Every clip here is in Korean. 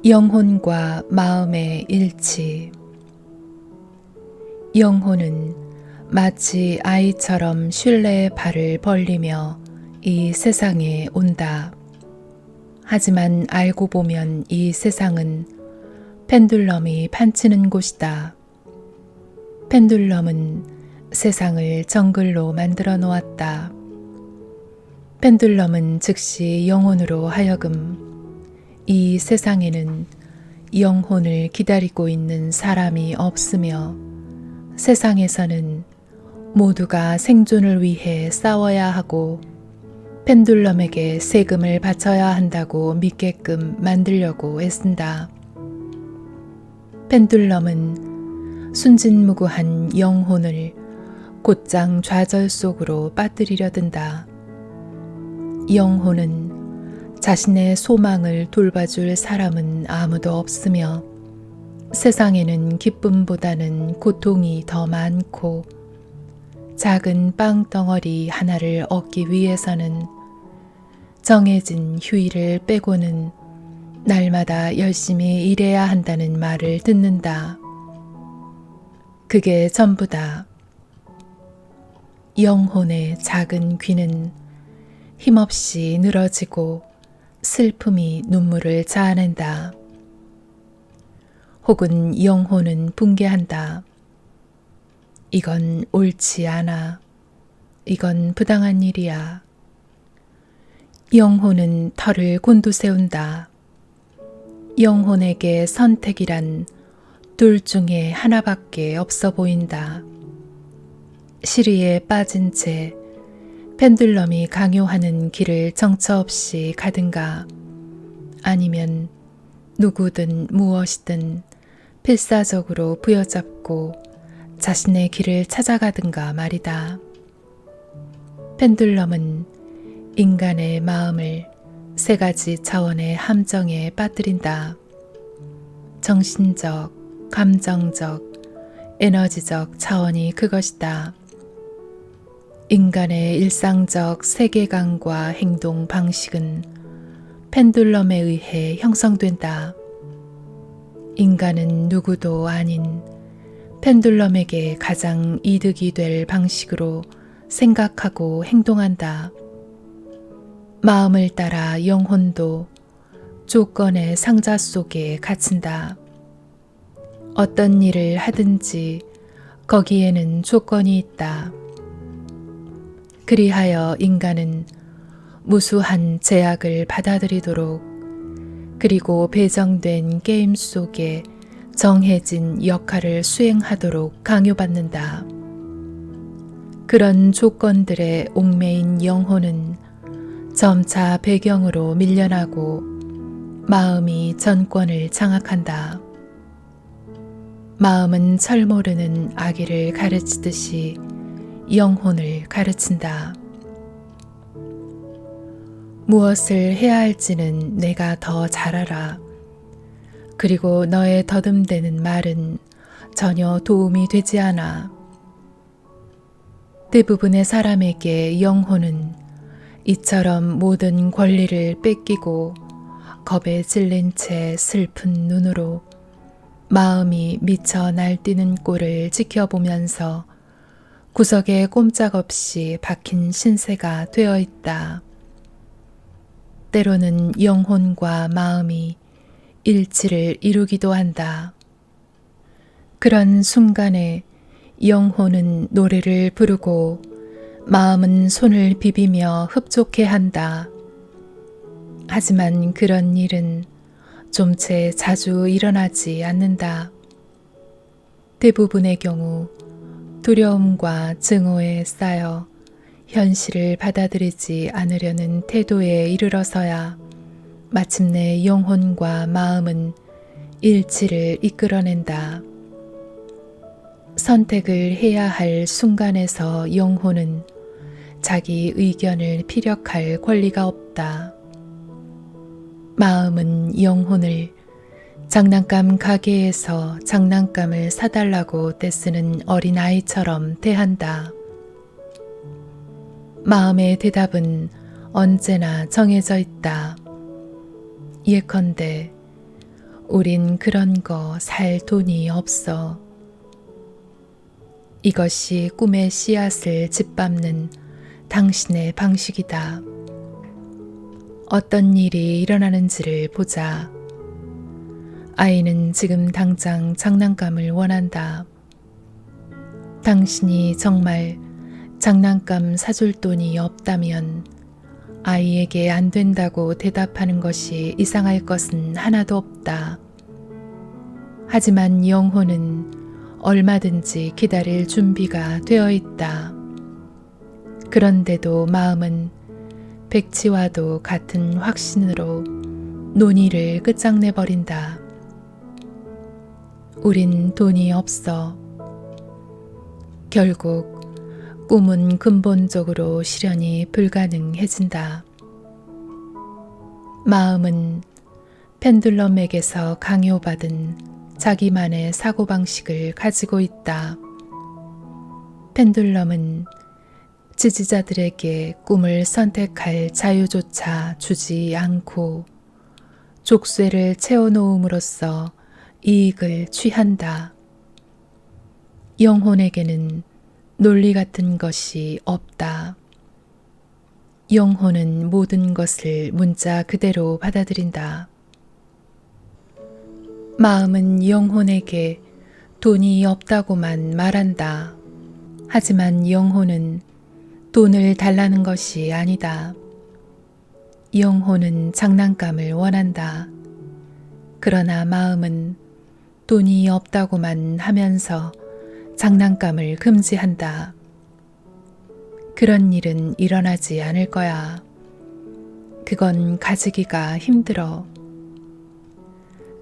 영혼과 마음의 일치. 영혼은 마치 아이처럼 쉴레의 발을 벌리며 이 세상에 온다. 하지만 알고 보면 이 세상은 펜듈럼이 판치는 곳이다. 펜듈럼은 세상을 정글로 만들어 놓았다. 펜듈럼은 즉시 영혼으로 하여금 이 세상에는 영혼을 기다리고 있는 사람이 없으며 세상에서는 모두가 생존을 위해 싸워야 하고 펜듈럼에게 세금을 바쳐야 한다고 믿게끔 만들려고 애쓴다. 펜듈럼은 순진무구한 영혼을 곧장 좌절 속으로 빠뜨리려 든다. 영혼은 자신의 소망을 돌봐줄 사람은 아무도 없으며 세상에는 기쁨보다는 고통이 더 많고 작은 빵덩어리 하나를 얻기 위해서는 정해진 휴일을 빼고는 날마다 열심히 일해야 한다는 말을 듣는다. 그게 전부다. 영혼의 작은 귀는 힘없이 늘어지고 슬픔이 눈물을 자아낸다. 혹은 영혼은 붕괴한다. 이건 옳지 않아. 이건 부당한 일이야. 영혼은 털을 곤두세운다. 영혼에게 선택이란 둘 중에 하나밖에 없어 보인다. 시리에 빠진 채 펜듈럼이 강요하는 길을 정처 없이 가든가 아니면 누구든 무엇이든 필사적으로 부여잡고 자신의 길을 찾아가든가 말이다. 펜듈럼은 인간의 마음을 세 가지 차원의 함정에 빠뜨린다. 정신적, 감정적, 에너지적 차원이 그것이다. 인간의 일상적 세계관과 행동 방식은 펜듈럼에 의해 형성된다. 인간은 누구도 아닌 펜듈럼에게 가장 이득이 될 방식으로 생각하고 행동한다. 마음을 따라 영혼도 조건의 상자 속에 갇힌다. 어떤 일을 하든지 거기에는 조건이 있다. 그리하여 인간은 무수한 제약을 받아들이도록 그리고 배정된 게임 속에 정해진 역할을 수행하도록 강요받는다. 그런 조건들의 옥매인 영혼은 점차 배경으로 밀려나고 마음이 전권을 장악한다. 마음은 철모르는 아기를 가르치듯이 영혼을 가르친다. 무엇을 해야 할지는 내가 더 잘 알아. 그리고 너의 더듬대는 말은 전혀 도움이 되지 않아. 대부분의 사람에게 영혼은 이처럼 모든 권리를 뺏기고 겁에 질린 채 슬픈 눈으로 마음이 미쳐 날뛰는 꼴을 지켜보면서 구석에 꼼짝없이 박힌 신세가 되어 있다. 때로는 영혼과 마음이 일치를 이루기도 한다. 그런 순간에 영혼은 노래를 부르고 마음은 손을 비비며 흡족해 한다. 하지만 그런 일은 좀채 자주 일어나지 않는다. 대부분의 경우 두려움과 증오에 쌓여 현실을 받아들이지 않으려는 태도에 이르러서야 마침내 영혼과 마음은 일치를 이끌어낸다. 선택을 해야 할 순간에서 영혼은 자기 의견을 피력할 권리가 없다. 마음은 영혼을 장난감 가게에서 장난감을 사달라고 떼쓰는 어린아이처럼 대한다. 마음의 대답은 언제나 정해져 있다. 예컨대 우린 그런 거 살 돈이 없어. 이것이 꿈의 씨앗을 짓밟는 당신의 방식이다. 어떤 일이 일어나는지를 보자. 아이는 지금 당장 장난감을 원한다. 당신이 정말 장난감 사줄 돈이 없다면 아이에게 안 된다고 대답하는 것이 이상할 것은 하나도 없다. 하지만 영혼은 얼마든지 기다릴 준비가 되어 있다. 그런데도 마음은 백치와도 같은 확신으로 논의를 끝장내버린다. 우린 돈이 없어. 결국 꿈은 근본적으로 실현이 불가능해진다. 마음은 펜듈럼에게서 강요받은 자기만의 사고방식을 가지고 있다. 펜듈럼은 지지자들에게 꿈을 선택할 자유조차 주지 않고 족쇄를 채워놓음으로써 이익을 취한다. 영혼에게는 논리 같은 것이 없다. 영혼은 모든 것을 문자 그대로 받아들인다. 마음은 영혼에게 돈이 없다고만 말한다. 하지만 영혼은 돈을 달라는 것이 아니다. 영혼은 장난감을 원한다. 그러나 마음은 돈이 없다고만 하면서 장난감을 금지한다. 그런 일은 일어나지 않을 거야. 그건 가지기가 힘들어.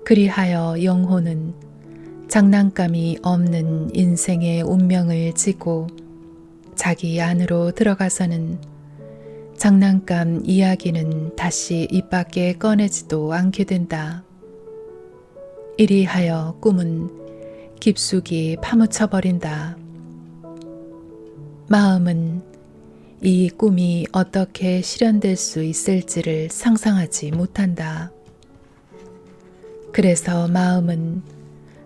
그리하여 영혼은 장난감이 없는 인생의 운명을 지고 자기 안으로 들어가서는 장난감 이야기는 다시 입 밖에 꺼내지도 않게 된다. 이리하여 꿈은 깊숙이 파묻혀 버린다. 마음은 이 꿈이 어떻게 실현될 수 있을지를 상상하지 못한다. 그래서 마음은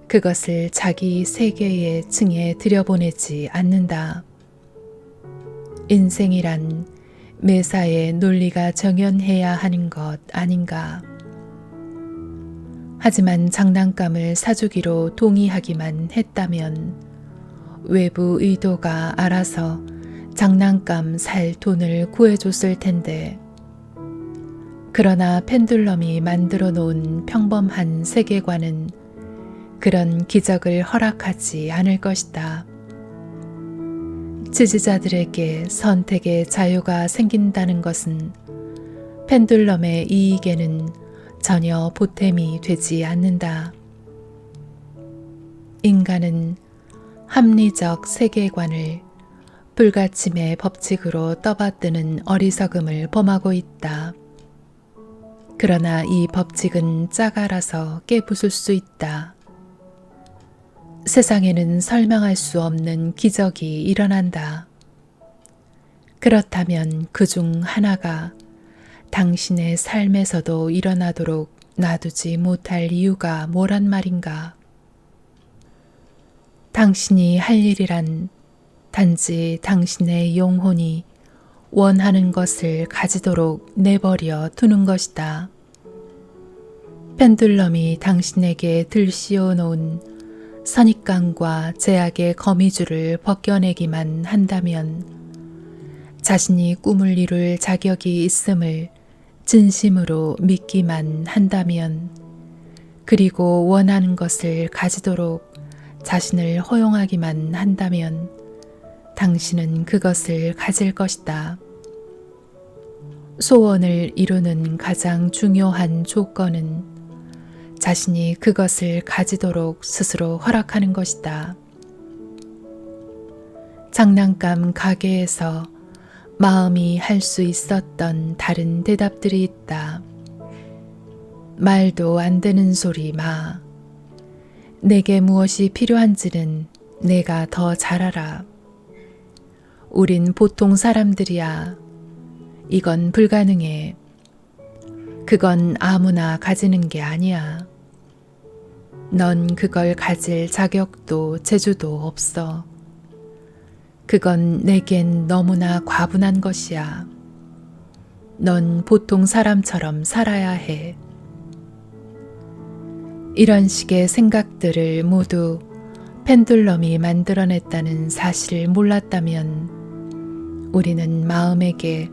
그것을 자기 세계의 층에 들여보내지 않는다. 인생이란 매사에 논리가 정연해야 하는 것 아닌가. 하지만 장난감을 사주기로 동의하기만 했다면 외부 의도가 알아서 장난감 살 돈을 구해줬을 텐데. 그러나 펜듈럼이 만들어 놓은 평범한 세계관은 그런 기적을 허락하지 않을 것이다. 지지자들에게 선택의 자유가 생긴다는 것은 펜듈럼의 이익에는 전혀 보탬이 되지 않는다. 인간은 합리적 세계관을 불가침의 법칙으로 떠받드는 어리석음을 범하고 있다. 그러나 이 법칙은 짜갈아서 깨부술 수 있다. 세상에는 설명할 수 없는 기적이 일어난다. 그렇다면 그중 하나가 당신의 삶에서도 일어나도록 놔두지 못할 이유가 뭐란 말인가? 당신이 할 일이란 단지 당신의 영혼이 원하는 것을 가지도록 내버려 두는 것이다. 펜듈럼이 당신에게 들씌워 놓은 선입관과 제약의 거미줄을 벗겨내기만 한다면 자신이 꿈을 이룰 자격이 있음을 진심으로 믿기만 한다면 그리고 원하는 것을 가지도록 자신을 허용하기만 한다면 당신은 그것을 가질 것이다. 소원을 이루는 가장 중요한 조건은 자신이 그것을 가지도록 스스로 허락하는 것이다. 장난감 가게에서 마음이 할 수 있었던 다른 대답들이 있다. 말도 안 되는 소리 마. 내게 무엇이 필요한지는 내가 더 잘 알아. 우린 보통 사람들이야. 이건 불가능해. 그건 아무나 가지는 게 아니야. 넌 그걸 가질 자격도 재주도 없어. 그건 내겐 너무나 과분한 것이야. 넌 보통 사람처럼 살아야 해. 이런 식의 생각들을 모두 펜듈럼이 만들어냈다는 사실을 몰랐다면 우리는 마음에게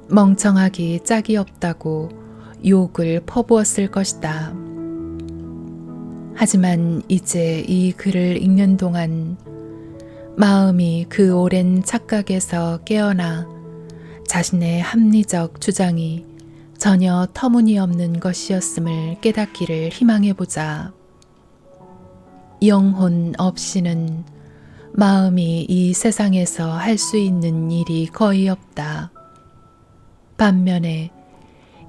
멍청하기 짝이 없다고 욕을 퍼부었을 것이다. 하지만 이제 이 글을 읽는 동안 마음이 그 오랜 착각에서 깨어나 자신의 합리적 주장이 전혀 터무니없는 것이었음을 깨닫기를 희망해보자. 영혼 없이는 마음이 이 세상에서 할 수 있는 일이 거의 없다. 반면에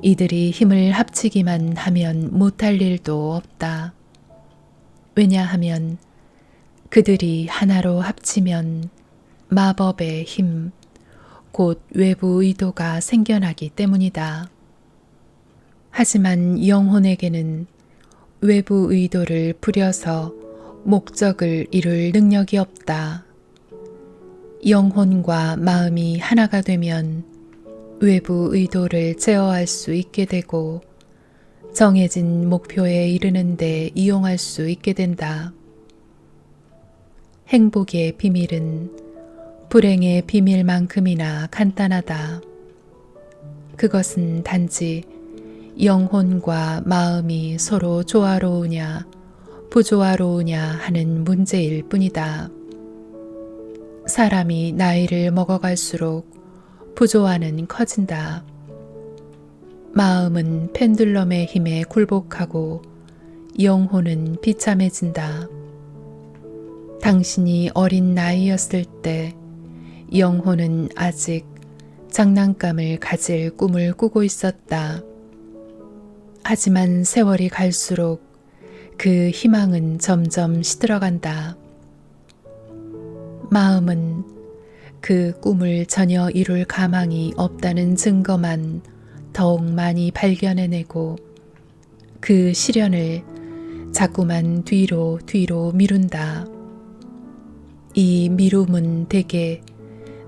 이들이 힘을 합치기만 하면 못할 일도 없다. 왜냐하면 그들이 하나로 합치면 마법의 힘, 곧 외부 의도가 생겨나기 때문이다. 하지만 영혼에게는 외부 의도를 부려서 목적을 이룰 능력이 없다. 영혼과 마음이 하나가 되면 외부 의도를 제어할 수 있게 되고 정해진 목표에 이르는 데 이용할 수 있게 된다. 행복의 비밀은 불행의 비밀만큼이나 간단하다. 그것은 단지 영혼과 마음이 서로 조화로우냐 부조화로우냐 하는 문제일 뿐이다. 사람이 나이를 먹어갈수록 부조화는 커진다. 마음은 펜듈럼의 힘에 굴복하고 영혼은 비참해진다. 당신이 어린 나이였을 때 영혼은 아직 장난감을 가질 꿈을 꾸고 있었다. 하지만 세월이 갈수록 그 희망은 점점 시들어간다. 마음은 그 꿈을 전혀 이룰 가망이 없다는 증거만 더욱 많이 발견해내고 그 시련을 자꾸만 뒤로 미룬다. 이 미룸은 대개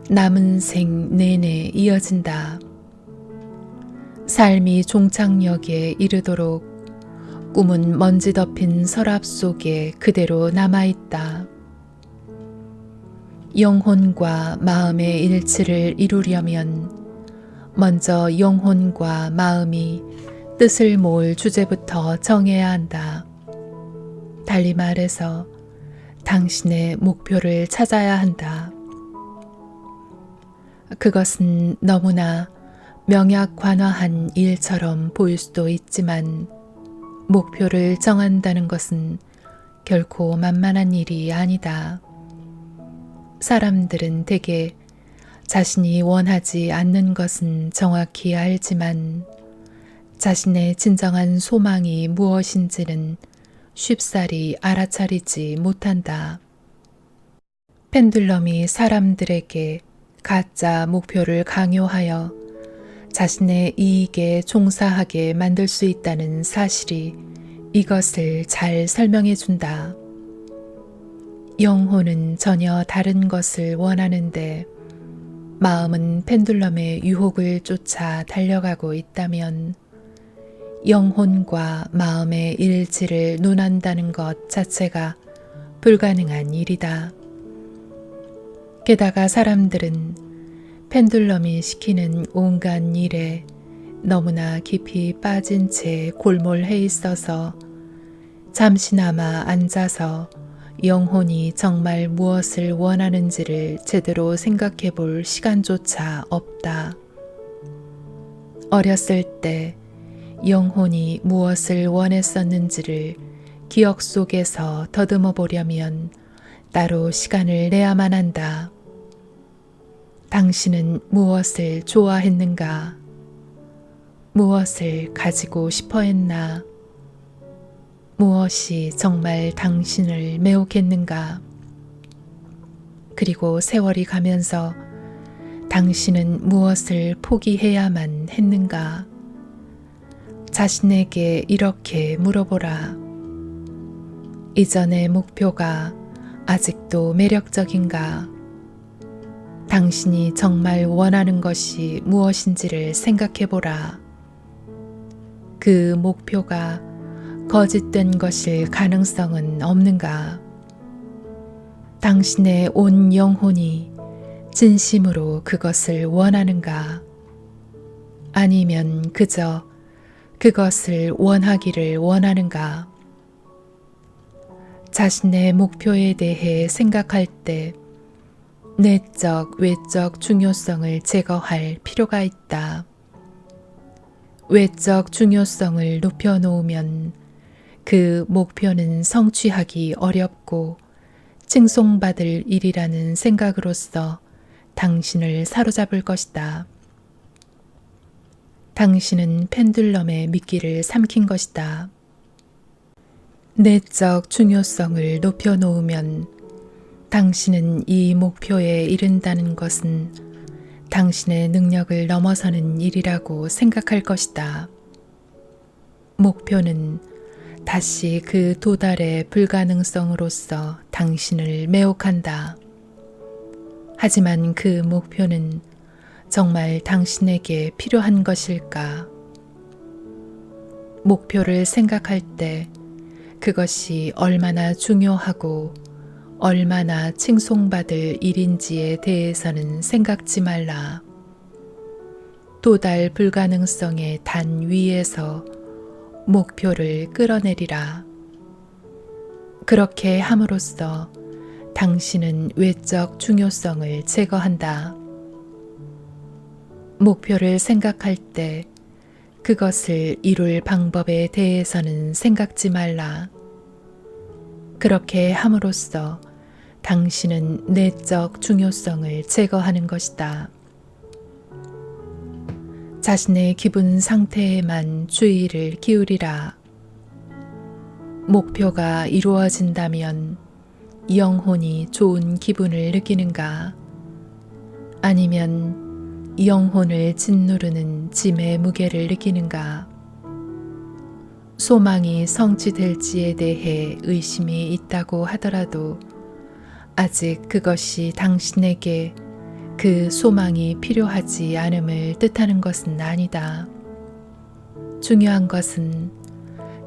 남은 생 내내 이어진다. 삶이 종착역에 이르도록 꿈은 먼지 덮인 서랍 속에 그대로 남아있다. 영혼과 마음의 일치를 이루려면 먼저 영혼과 마음이 뜻을 모을 주제부터 정해야 한다. 달리 말해서 당신의 목표를 찾아야 한다. 그것은 너무나 명약관화한 일처럼 보일 수도 있지만 목표를 정한다는 것은 결코 만만한 일이 아니다. 사람들은 대개 자신이 원하지 않는 것은 정확히 알지만 자신의 진정한 소망이 무엇인지는 쉽사리 알아차리지 못한다. 펜듈럼이 사람들에게 가짜 목표를 강요하여 자신의 이익에 종사하게 만들 수 있다는 사실이 이것을 잘 설명해 준다. 영혼은 전혀 다른 것을 원하는데 마음은 펜듈럼의 유혹을 쫓아 달려가고 있다면 영혼과 마음의 일치를 논한다는 것 자체가 불가능한 일이다. 게다가 사람들은 펜듈럼이 시키는 온갖 일에 너무나 깊이 빠진 채 골몰해 있어서 잠시나마 앉아서 영혼이 정말 무엇을 원하는지를 제대로 생각해 볼 시간조차 없다. 어렸을 때 영혼이 무엇을 원했었는지를 기억 속에서 더듬어 보려면 따로 시간을 내야만 한다. 당신은 무엇을 좋아했는가? 무엇을 가지고 싶어 했나? 무엇이 정말 당신을 매혹했는가? 그리고 세월이 가면서 당신은 무엇을 포기해야만 했는가? 자신에게 이렇게 물어보라. 이전의 목표가 아직도 매력적인가? 당신이 정말 원하는 것이 무엇인지를 생각해 보라. 그 목표가 거짓된 것일 가능성은 없는가? 당신의 온 영혼이 진심으로 그것을 원하는가? 아니면 그저 그것을 원하기를 원하는가? 자신의 목표에 대해 생각할 때 내적, 외적 중요성을 제거할 필요가 있다. 외적 중요성을 높여놓으면 그 목표는 성취하기 어렵고 칭송받을 일이라는 생각으로서 당신을 사로잡을 것이다. 당신은 펜듈럼의 미끼를 삼킨 것이다. 내적 중요성을 높여놓으면 당신은 이 목표에 이른다는 것은 당신의 능력을 넘어서는 일이라고 생각할 것이다. 목표는 다시 그 도달의 불가능성으로서 당신을 매혹한다. 하지만 그 목표는 정말 당신에게 필요한 것일까? 목표를 생각할 때 그것이 얼마나 중요하고 얼마나 칭송받을 일인지에 대해서는 생각지 말라. 도달 불가능성의 단 위에서 목표를 끌어내리라. 그렇게 함으로써 당신은 외적 중요성을 제거한다. 목표를 생각할 때 그것을 이룰 방법에 대해서는 생각지 말라. 그렇게 함으로써 당신은 내적 중요성을 제거하는 것이다. 자신의 기분 상태에만 주의를 기울이라. 목표가 이루어진다면 영혼이 좋은 기분을 느끼는가? 아니면 영혼을 짓누르는 짐의 무게를 느끼는가? 소망이 성취될지에 대해 의심이 있다고 하더라도 아직 그것이 당신에게 그 소망이 필요하지 않음을 뜻하는 것은 아니다. 중요한 것은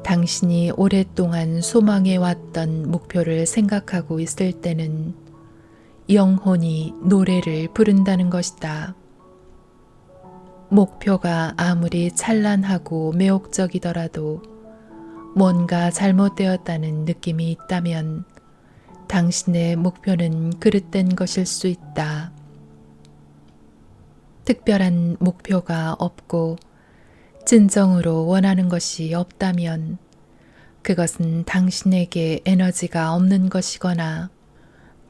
당신이 오랫동안 소망해왔던 목표를 생각하고 있을 때는 영혼이 노래를 부른다는 것이다. 목표가 아무리 찬란하고 매혹적이더라도 뭔가 잘못되었다는 느낌이 있다면 당신의 목표는 그릇된 것일 수 있다. 특별한 목표가 없고 진정으로 원하는 것이 없다면 그것은 당신에게 에너지가 없는 것이거나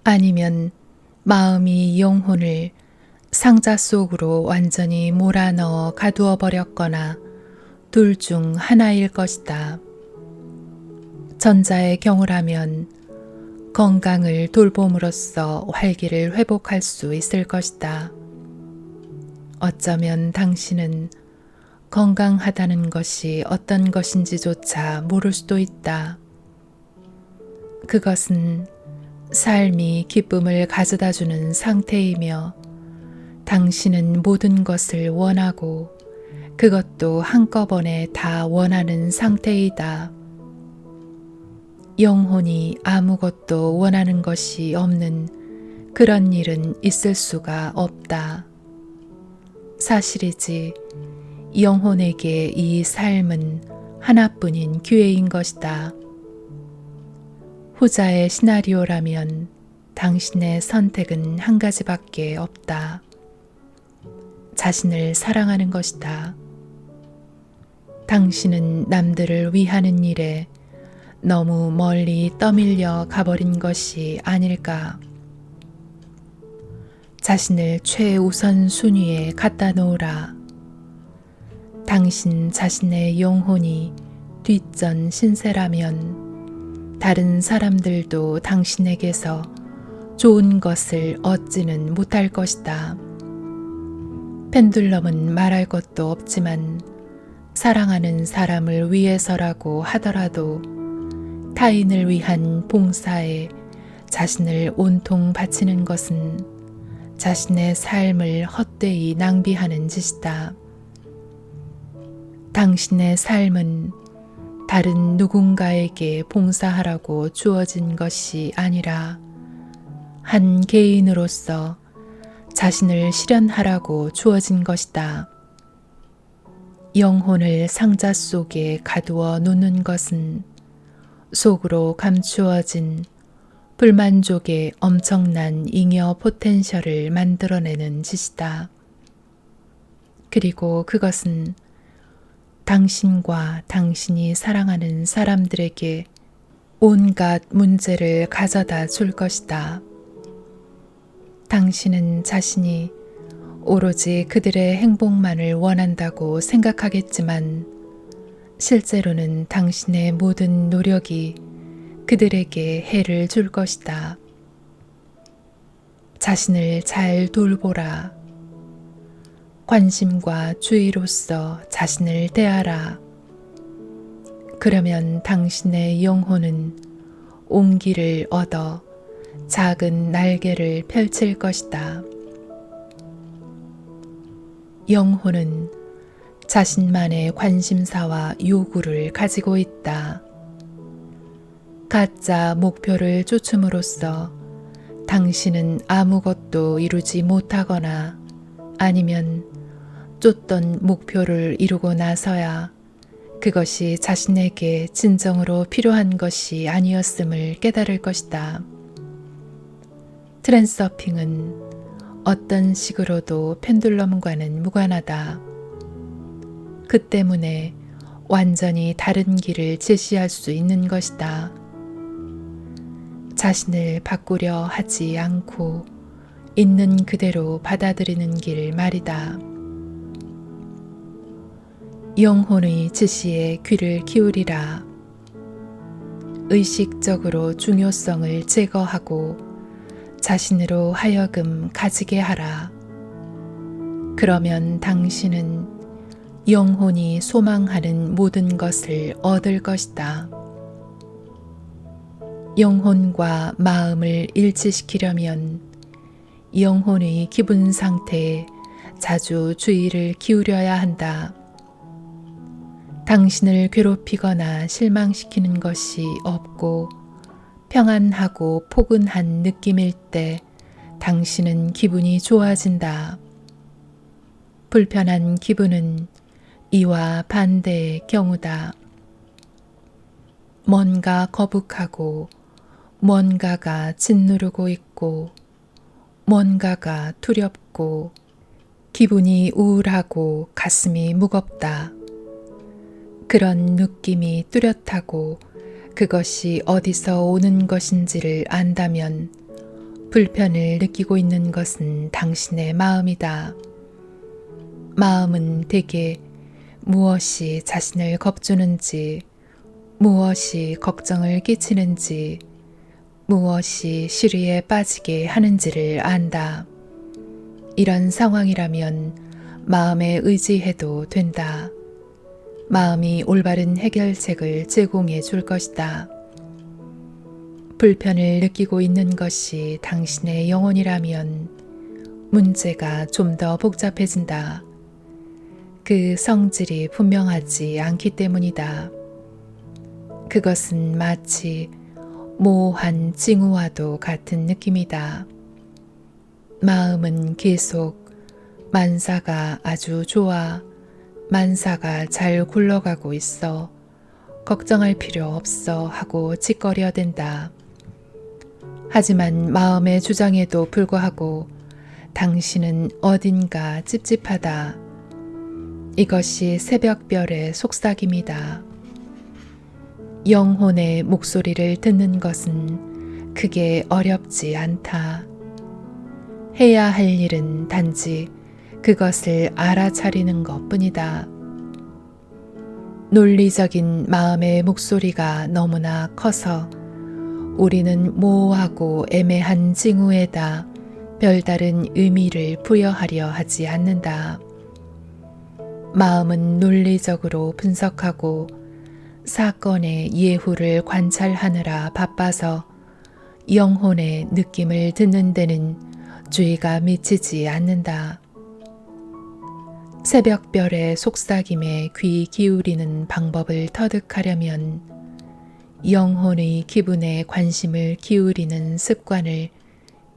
아니면 마음이 영혼을 상자 속으로 완전히 몰아넣어 가두어 버렸거나 둘 중 하나일 것이다. 전자의 경우라면 건강을 돌봄으로써 활기를 회복할 수 있을 것이다. 어쩌면 당신은 건강하다는 것이 어떤 것인지조차 모를 수도 있다. 그것은 삶이 기쁨을 가져다 주는 상태이며 당신은 모든 것을 원하고 그것도 한꺼번에 다 원하는 상태이다. 영혼이 아무것도 원하는 것이 없는 그런 일은 있을 수가 없다. 사실이지 영혼에게 이 삶은 하나뿐인 기회인 것이다. 후자의 시나리오라면 당신의 선택은 한 가지밖에 없다. 자신을 사랑하는 것이다. 당신은 남들을 위하는 일에 너무 멀리 떠밀려 가버린 것이 아닐까. 자신을 최우선 순위에 갖다 놓으라. 당신 자신의 영혼이 뒷전 신세라면 다른 사람들도 당신에게서 좋은 것을 얻지는 못할 것이다. 펜듈럼은 말할 것도 없지만 사랑하는 사람을 위해서라고 하더라도 타인을 위한 봉사에 자신을 온통 바치는 것은 자신의 삶을 헛되이 낭비하는 짓이다. 당신의 삶은 다른 누군가에게 봉사하라고 주어진 것이 아니라 한 개인으로서 자신을 실현하라고 주어진 것이다. 영혼을 상자 속에 가두어 놓는 것은 속으로 감추어진 불만족의 엄청난 잉여 포텐셜을 만들어내는 짓이다. 그리고 그것은 당신과 당신이 사랑하는 사람들에게 온갖 문제를 가져다 줄 것이다. 당신은 자신이 오로지 그들의 행복만을 원한다고 생각하겠지만 실제로는 당신의 모든 노력이 그들에게 해를 줄 것이다. 자신을 잘 돌보라. 관심과 주의로서 자신을 대하라. 그러면 당신의 영혼은 온기를 얻어 작은 날개를 펼칠 것이다. 영혼은 자신만의 관심사와 요구를 가지고 있다. 가짜 목표를 쫓음으로써 당신은 아무것도 이루지 못하거나 아니면 쫓던 목표를 이루고 나서야 그것이 자신에게 진정으로 필요한 것이 아니었음을 깨달을 것이다. 트랜서핑은 어떤 식으로도 펜듈럼과는 무관하다. 그 때문에 완전히 다른 길을 제시할 수 있는 것이다. 자신을 바꾸려 하지 않고 있는 그대로 받아들이는 길 말이다. 영혼의 지시에 귀를 기울이라. 의식적으로 중요성을 제거하고 자신으로 하여금 가지게 하라. 그러면 당신은 영혼이 소망하는 모든 것을 얻을 것이다. 영혼과 마음을 일치시키려면 영혼의 기분 상태에 자주 주의를 기울여야 한다. 당신을 괴롭히거나 실망시키는 것이 없고 평안하고 포근한 느낌일 때 당신은 기분이 좋아진다. 불편한 기분은 이와 반대의 경우다. 뭔가 거북하고 뭔가가 짓누르고 있고 뭔가가 두렵고 기분이 우울하고 가슴이 무겁다. 그런 느낌이 뚜렷하고 그것이 어디서 오는 것인지를 안다면 불편을 느끼고 있는 것은 당신의 마음이다. 마음은 대개 무엇이 자신을 겁주는지, 무엇이 걱정을 끼치는지, 무엇이 시리에 빠지게 하는지를 안다. 이런 상황이라면 마음에 의지해도 된다. 마음이 올바른 해결책을 제공해 줄 것이다. 불편을 느끼고 있는 것이 당신의 영혼이라면 문제가 좀 더 복잡해진다. 그 성질이 분명하지 않기 때문이다. 그것은 마치 모호한 징후와도 같은 느낌이다. 마음은 계속 만사가 아주 좋아, 만사가 잘 굴러가고 있어, 걱정할 필요 없어 하고 짓거려댄다. 하지만 마음의 주장에도 불구하고 당신은 어딘가 찝찝하다. 이것이 새벽별의 속삭임이다. 영혼의 목소리를 듣는 것은 크게 어렵지 않다. 해야 할 일은 단지 그것을 알아차리는 것뿐이다. 논리적인 마음의 목소리가 너무나 커서 우리는 모호하고 애매한 징후에다 별다른 의미를 부여하려 하지 않는다. 마음은 논리적으로 분석하고 사건의 예후를 관찰하느라 바빠서 영혼의 느낌을 듣는 데는 주의가 미치지 않는다. 새벽별의 속삭임에 귀 기울이는 방법을 터득하려면 영혼의 기분에 관심을 기울이는 습관을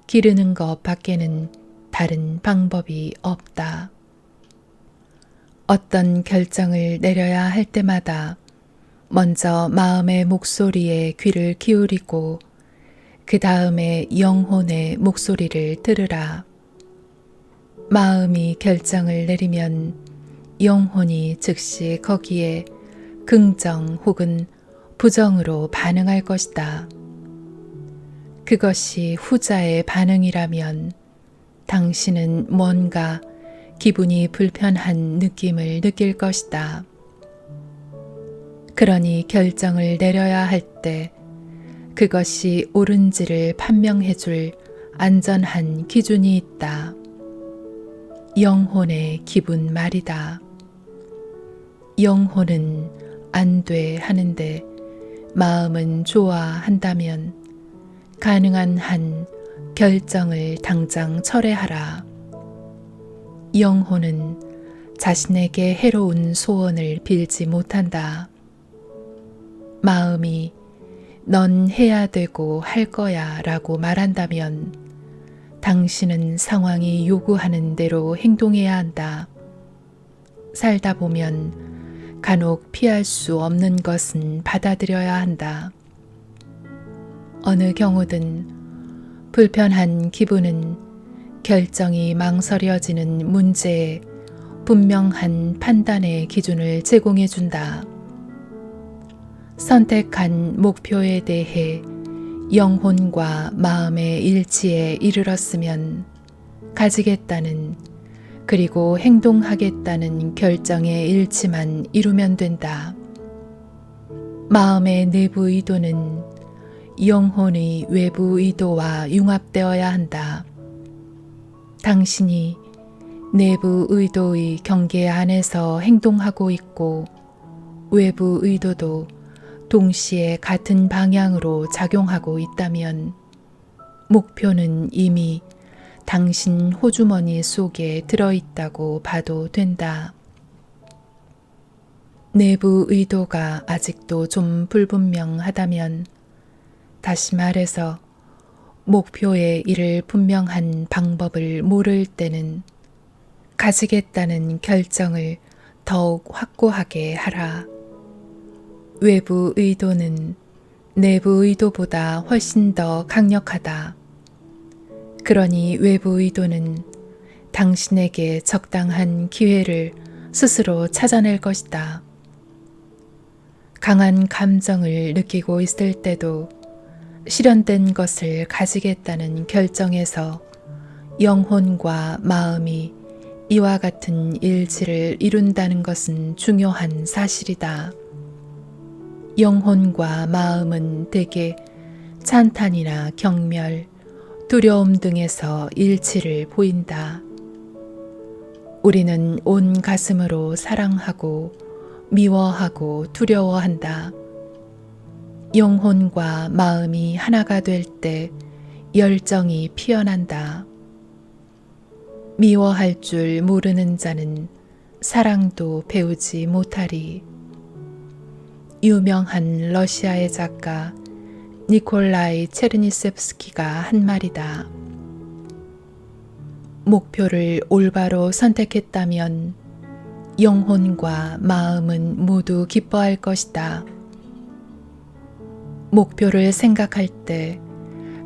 기르는 것 밖에는 다른 방법이 없다. 어떤 결정을 내려야 할 때마다 먼저 마음의 목소리에 귀를 기울이고 그 다음에 영혼의 목소리를 들으라. 마음이 결정을 내리면 영혼이 즉시 거기에 긍정 혹은 부정으로 반응할 것이다. 그것이 후자의 반응이라면 당신은 뭔가 기분이 불편한 느낌을 느낄 것이다. 그러니 결정을 내려야 할 때 그것이 옳은지를 판명해 줄 안전한 기준이 있다. 영혼의 기분 말이다. 영혼은 안 돼 하는데 마음은 좋아한다면 가능한 한 결정을 당장 철회하라. 영혼은 자신에게 해로운 소원을 빌지 못한다. 마음이 넌 해야 되고 할 거야 라고 말한다면 당신은 상황이 요구하는 대로 행동해야 한다. 살다 보면 간혹 피할 수 없는 것은 받아들여야 한다. 어느 경우든 불편한 기분은 결정이 망설여지는 문제에 분명한 판단의 기준을 제공해 준다. 선택한 목표에 대해 영혼과 마음의 일치에 이르렀으면 가지겠다는 그리고 행동하겠다는 결정의 일치만 이루면 된다. 마음의 내부 의도는 영혼의 외부 의도와 융합되어야 한다. 당신이 내부 의도의 경계 안에서 행동하고 있고 외부 의도도 동시에 같은 방향으로 작용하고 있다면 목표는 이미 당신 호주머니 속에 들어있다고 봐도 된다. 내부 의도가 아직도 좀 불분명하다면 다시 말해서 목표에 이를 분명한 방법을 모를 때는 가지겠다는 결정을 더욱 확고하게 하라. 외부 의도는 내부 의도보다 훨씬 더 강력하다. 그러니 외부 의도는 당신에게 적당한 기회를 스스로 찾아낼 것이다. 강한 감정을 느끼고 있을 때도 실현된 것을 가지겠다는 결정에서 영혼과 마음이 이와 같은 일치를 이룬다는 것은 중요한 사실이다. 영혼과 마음은 대개 찬탄이나 경멸, 두려움 등에서 일치를 보인다. 우리는 온 가슴으로 사랑하고 미워하고 두려워한다. 영혼과 마음이 하나가 될 때 열정이 피어난다. 미워할 줄 모르는 자는 사랑도 배우지 못하리. 유명한 러시아의 작가 니콜라이 체르니셉스키가 한 말이다. 목표를 올바로 선택했다면 영혼과 마음은 모두 기뻐할 것이다. 목표를 생각할 때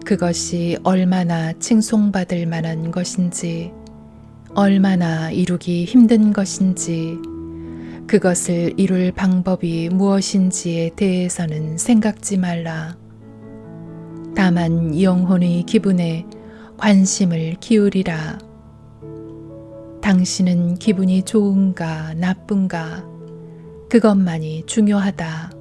그것이 얼마나 칭송받을 만한 것인지, 얼마나 이루기 힘든 것인지, 그것을 이룰 방법이 무엇인지에 대해서는 생각지 말라. 다만 영혼의 기분에 관심을 기울이라. 당신은 기분이 좋은가 나쁜가 그것만이 중요하다.